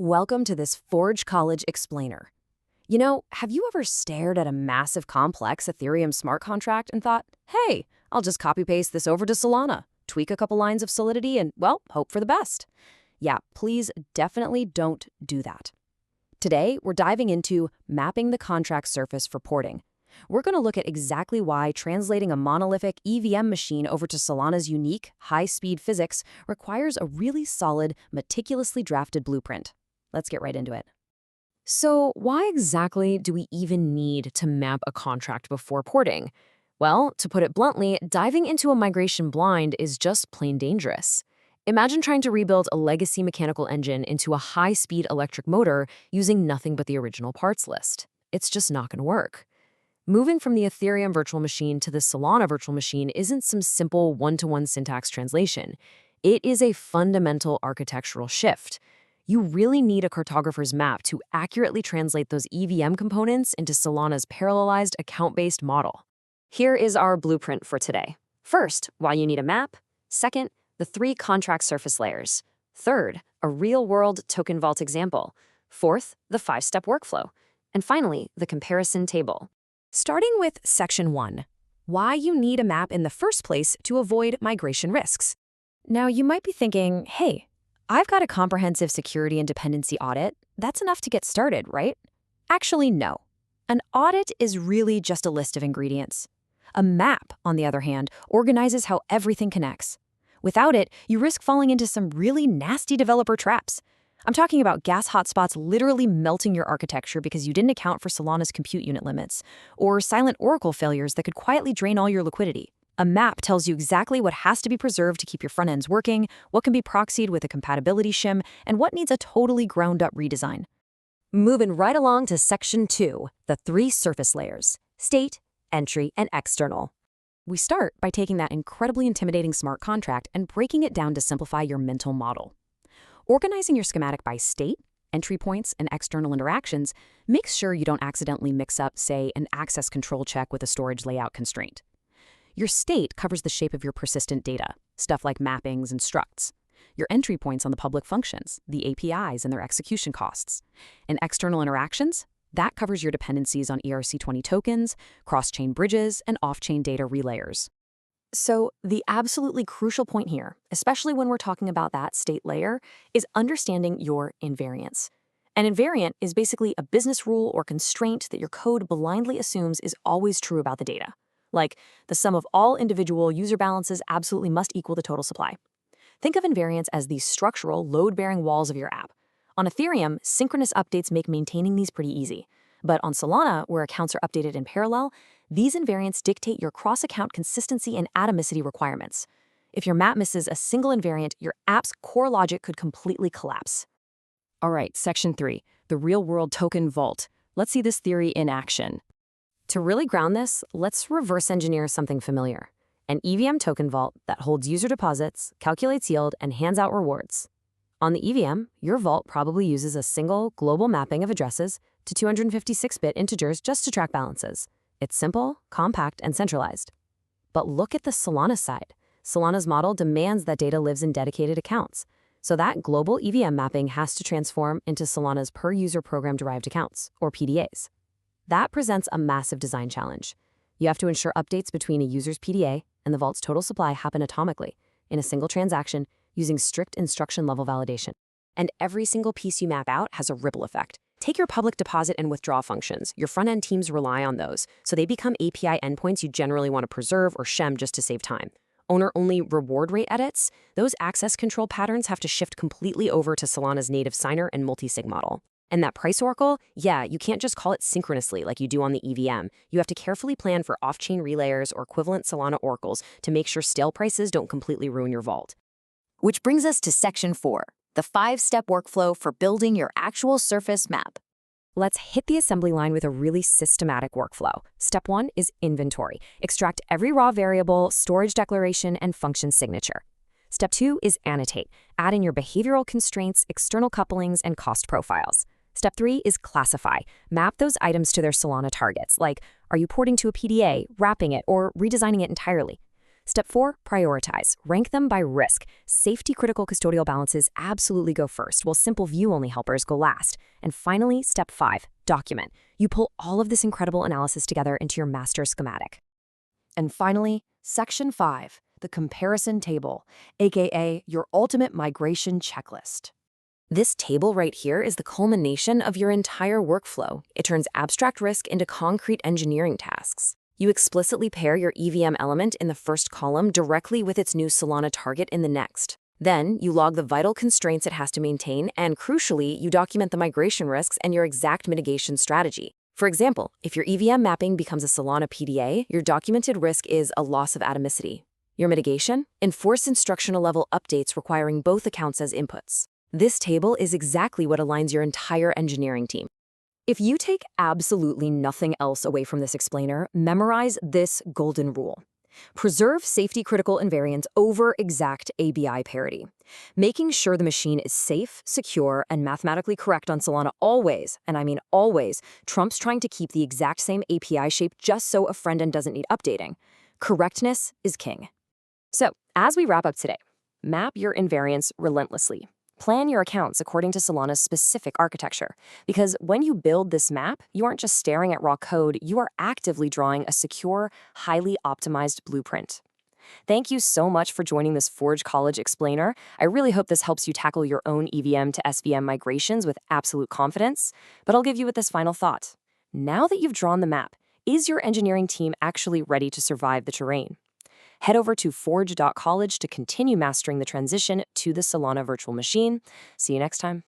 Welcome to this Forge College Explainer. Have you ever stared at a massive complex Ethereum smart contract and thought, hey, I'll just copy-paste this over to Solana, tweak a couple lines of solidity, and, well, hope for the best? Yeah, please definitely don't do that. Today, we're diving into mapping the contract surface for porting. We're going to look at exactly why translating a monolithic EVM machine over to Solana's unique, high-speed physics requires a really solid, meticulously drafted blueprint. Let's get right into it. So why exactly do we even need to map a contract before porting? Well, to put it bluntly, diving into a migration blind is just plain dangerous. Imagine trying to rebuild a legacy mechanical engine into a high-speed electric motor using nothing but the original parts list. It's just not going to work. Moving from the Ethereum virtual machine to the Solana virtual machine isn't some simple one-to-one syntax translation. It is a fundamental architectural shift. You really need a cartographer's map to accurately translate those EVM components into Solana's parallelized account-based model. Here is our blueprint for today. First, why you need a map. Second, the 3 contract surface layers. Third, a real-world token vault example. Fourth, the 5-step workflow. And finally, the comparison table. Starting with Section 1, why you need a map in the first place to avoid migration risks. Now, you might be thinking, hey, I've got a comprehensive security and dependency audit. That's enough to get started, right? Actually, no. An audit is really just a list of ingredients. A map, on the other hand, organizes how everything connects. Without it, you risk falling into some really nasty developer traps. I'm talking about gas hotspots literally melting your architecture because you didn't account for Solana's compute unit limits, or silent Oracle failures that could quietly drain all your liquidity. A map tells you exactly what has to be preserved to keep your front ends working, what can be proxied with a compatibility shim, and what needs a totally ground-up redesign. Moving right along to Section 2, the 3 surface layers: state, entry, and external. We start by taking that incredibly intimidating smart contract and breaking it down to simplify your mental model. Organizing your schematic by state, entry points, and external interactions makes sure you don't accidentally mix up, say, an access control check with a storage layout constraint. Your state covers the shape of your persistent data, stuff like mappings and structs. Your entry points on the public functions, the APIs and their execution costs. And external interactions, that covers your dependencies on ERC20 tokens, cross-chain bridges, and off-chain data relayers. So the absolutely crucial point here, especially when we're talking about that state layer, is understanding your invariance. An invariant is basically a business rule or constraint that your code blindly assumes is always true about the data. Like, the sum of all individual user balances absolutely must equal the total supply. Think of invariants as these structural, load-bearing walls of your app. On Ethereum, synchronous updates make maintaining these pretty easy. But on Solana, where accounts are updated in parallel, these invariants dictate your cross-account consistency and atomicity requirements. If your map misses a single invariant, your app's core logic could completely collapse. All right, Section 3, the real-world token vault. Let's see this theory in action. To really ground this, let's reverse engineer something familiar. An EVM token vault that holds user deposits, calculates yield, and hands out rewards. On the EVM, your vault probably uses a single global mapping of addresses to 256-bit integers just to track balances. It's simple, compact, and centralized. But look at the Solana side. Solana's model demands that data lives in dedicated accounts. So that global EVM mapping has to transform into Solana's per-user program-derived accounts, or PDAs. That presents a massive design challenge. You have to ensure updates between a user's PDA and the vault's total supply happen atomically, in a single transaction, using strict instruction-level validation. And every single piece you map out has a ripple effect. Take your public deposit and withdraw functions. Your front-end teams rely on those, so they become API endpoints you generally want to preserve or shim just to save time. Owner-only reward rate edits, those access control patterns have to shift completely over to Solana's native signer and multi-sig model. And that price oracle, yeah, you can't just call it synchronously like you do on the EVM. You have to carefully plan for off-chain relayers or equivalent Solana oracles to make sure stale prices don't completely ruin your vault. Which brings us to Section 4, the 5-step workflow for building your actual surface map. Let's hit the assembly line with a really systematic workflow. Step 1 is inventory. Extract every raw variable, storage declaration, and function signature. Step 2 is annotate. Add in your behavioral constraints, external couplings, and cost profiles. Step 3 is classify. Map those items to their Solana targets, like are you porting to a PDA, wrapping it, or redesigning it entirely. Step 4, prioritize. Rank them by risk. Safety-critical custodial balances absolutely go first, while simple view-only helpers go last. And finally, step 5, document. You pull all of this incredible analysis together into your master schematic. And finally, section 5, the comparison table, aka your ultimate migration checklist. This table right here is the culmination of your entire workflow. It turns abstract risk into concrete engineering tasks. You explicitly pair your EVM element in the first column directly with its new Solana target in the next. Then, you log the vital constraints it has to maintain, and crucially, you document the migration risks and your exact mitigation strategy. For example, if your EVM mapping becomes a Solana PDA, your documented risk is a loss of atomicity. Your mitigation? Enforce instructional level updates requiring both accounts as inputs. This table is exactly what aligns your entire engineering team. If you take absolutely nothing else away from this explainer, memorize this golden rule. Preserve safety-critical invariants over exact ABI parity. Making sure the machine is safe, secure, and mathematically correct on Solana always, and I mean always, trumps trying to keep the exact same API shape just so a friend-end doesn't need updating. Correctness is king. So, as we wrap up today, map your invariants relentlessly. Plan your accounts according to Solana's specific architecture, because when you build this map, you aren't just staring at raw code, you are actively drawing a secure, highly optimized blueprint. Thank you so much for joining this Forge College explainer. I really hope this helps you tackle your own EVM to SVM migrations with absolute confidence, but I'll give you with this final thought. Now that you've drawn the map, is your engineering team actually ready to survive the terrain? Head over to forge.college to continue mastering the transition to the Solana virtual machine. See you next time.